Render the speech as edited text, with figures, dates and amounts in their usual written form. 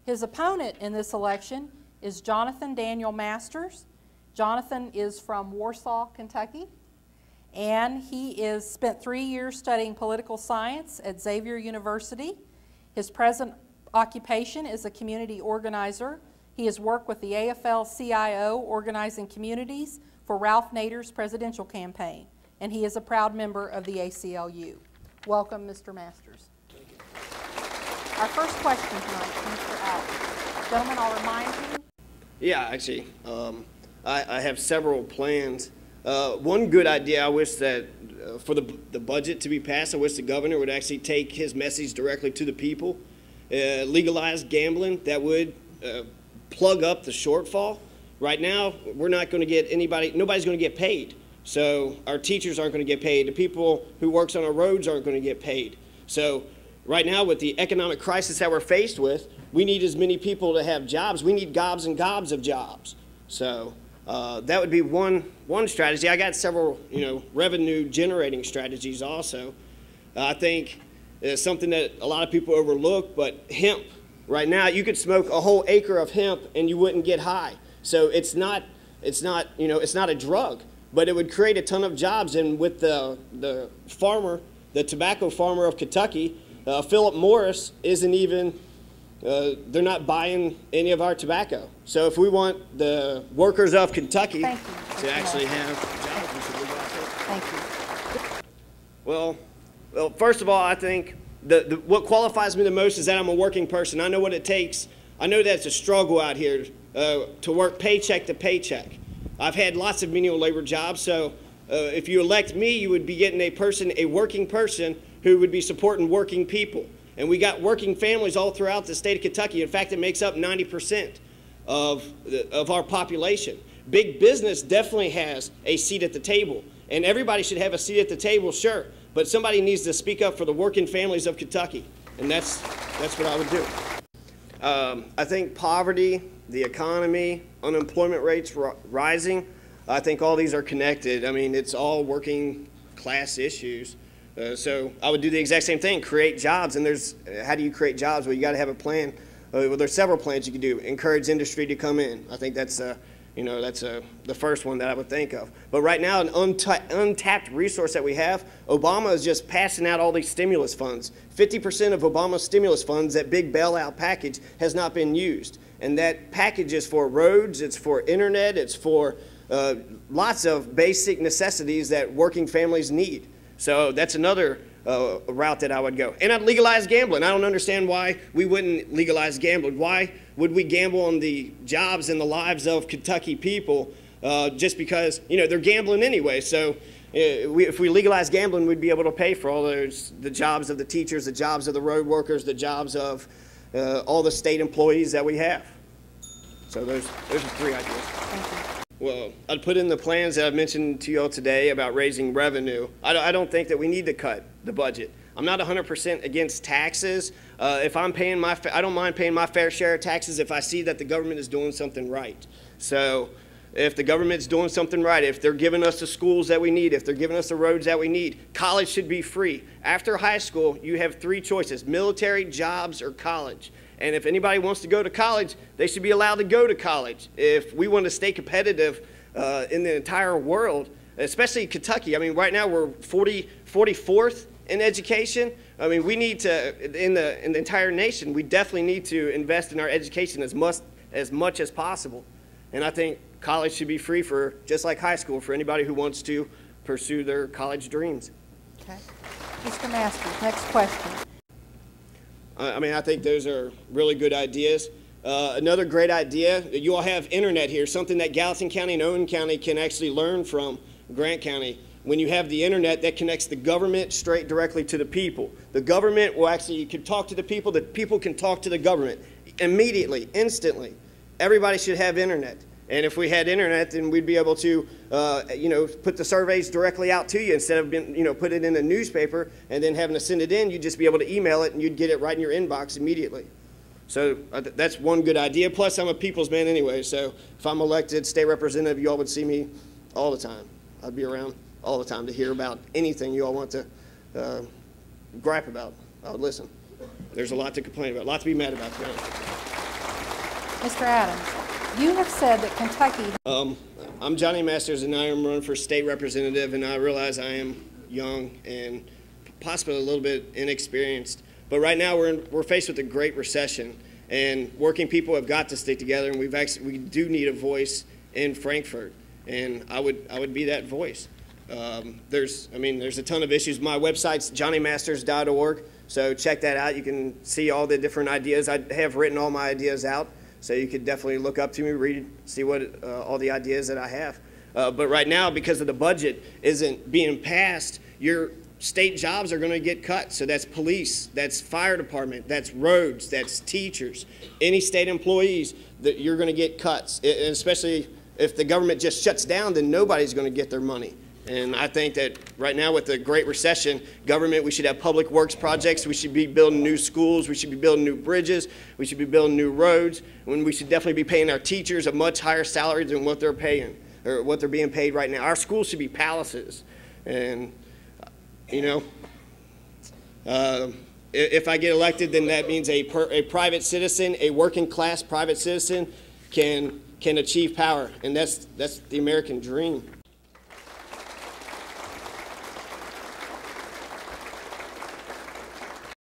His opponent in this election is Jonathan Daniel Masters. Jonathan is from Warsaw, Kentucky, and he is spent 3 years studying political science at Xavier University. His present occupation is a community organizer. He has worked with the AFL-CIO organizing communities for Ralph Nader's presidential campaign, and he is a proud member of the ACLU. Welcome, Mr. Masters. Our first question tonight, Mr. Allen. Gentlemen, I'll remind you. Yeah, actually, I have several plans. One good idea I wish that for the budget to be passed, I wish the governor would actually take his message directly to the people. Legalize gambling, that would plug up the shortfall. Right now, we're not going to get nobody's going to get paid. So our teachers aren't going to get paid. The people who works on our roads aren't going to get paid. So right now, with the economic crisis that we're faced with, we need as many people to have jobs. We need gobs and gobs of jobs. So that would be one strategy. I got several, revenue generating strategies also. I think it's something that a lot of people overlook, but hemp. Right now, you could smoke a whole acre of hemp and you wouldn't get high. So it's not a drug, but it would create a ton of jobs. And with the farmer, the tobacco farmer of Kentucky, Philip Morris isn't even, they're not buying any of our tobacco. So if we want the workers of Kentucky to actually have jobs, we should legalize it. Thank you. Well, first of all, I think what qualifies me the most is that I'm a working person. I know what it takes. I know that it's a struggle out here to work paycheck to paycheck. I've had lots of menial labor jobs, so if you elect me, you would be getting a working person who would be supporting working people. And we got working families all throughout the state of Kentucky. In fact, it makes up 90% of our population. Big business definitely has a seat at the table, and everybody should have a seat at the table, sure. But somebody needs to speak up for the working families of Kentucky, and that's what I would do. I think poverty, the economy, unemployment rates rising, I think all these are connected. I mean, it's all working class issues. So I would do the exact same thing, create jobs. And how do you create jobs? Well, you got to have a plan. Well, there's several plans you can do. Encourage industry to come in. I think that's the first one that I would think of. But right now, an untapped resource that we have, Obama is just passing out all these stimulus funds. 50% of Obama's stimulus funds, that big bailout package, has not been used. And that package is for roads, it's for internet, it's for lots of basic necessities that working families need. So that's another route that I would go. And I'd legalize gambling. I don't understand why we wouldn't legalize gambling. Why would we gamble on the jobs and the lives of Kentucky people just because, they're gambling anyway. So if we legalize gambling, we'd be able to pay for all the jobs of the teachers, the jobs of the road workers, the jobs of all the state employees that we have. So those are three ideas. Thank you. Well, I'd put in the plans that I've mentioned to you all today about raising revenue. I don't think that we need to cut the budget. I'm not 100% against taxes. If I'm paying I don't mind paying my fair share of taxes if I see that the government is doing something right. So if the government's doing something right, if they're giving us the schools that we need, if they're giving us the roads that we need, college should be free. After high school, you have three choices: military, jobs, or college. And if anybody wants to go to college, they should be allowed to go to college. If we want to stay competitive in the entire world, especially Kentucky. I mean, right now we're 44th in education. I mean, we need to, in the entire nation, we definitely need to invest in our education as much as possible. And I think college should be free for, just like high school, for anybody who wants to pursue their college dreams. Okay. Mr. Masters, next question. I mean, I think those are really good ideas. Another great idea, you all have internet here, something that Gallatin County and Owen County can actually learn from Grant County. When you have the internet, that connects the government straight directly to the people. The government will actually, you can talk to the people can talk to the government immediately, instantly. Everybody should have internet. And if we had internet, then we'd be able to, put the surveys directly out to you instead of put it in a newspaper and then having to send it in. You'd just be able to email it and you'd get it right in your inbox immediately. So that's one good idea. Plus, I'm a people's man anyway. So if I'm elected state representative, you all would see me all the time. I'd be around all the time to hear about anything you all want to gripe about. I would listen. There's a lot to complain about, a lot to be mad about, to be honest. Mr. Adams, you have said that Kentucky. I'm Johnny Masters, and I am running for state representative, and I realize I am young and possibly a little bit inexperienced. But right now we're faced with a great recession, and working people have got to stick together, and we do need a voice in Frankfort, and I would be that voice. There's a ton of issues. My website's johnnymasters.org, so check that out. You can see all the different ideas. I have written all my ideas out, so you could definitely look up to me, read, see what all the ideas that I have. But right now, because of the budget isn't being passed, your state jobs are going to get cut. So that's police, that's fire department, that's roads, that's teachers. Any state employees, that you're going to get cuts, and especially if the government just shuts down, then nobody's going to get their money. And I think that right now with the Great Recession, government, we should have public works projects. We should be building new schools. We should be building new bridges. We should be building new roads. And we should definitely be paying our teachers a much higher salary than what they're paying, or what they're being paid right now. Our schools should be palaces. And, you know, if I get elected, then that means a private citizen, a working class private citizen can achieve power. And that's the American dream.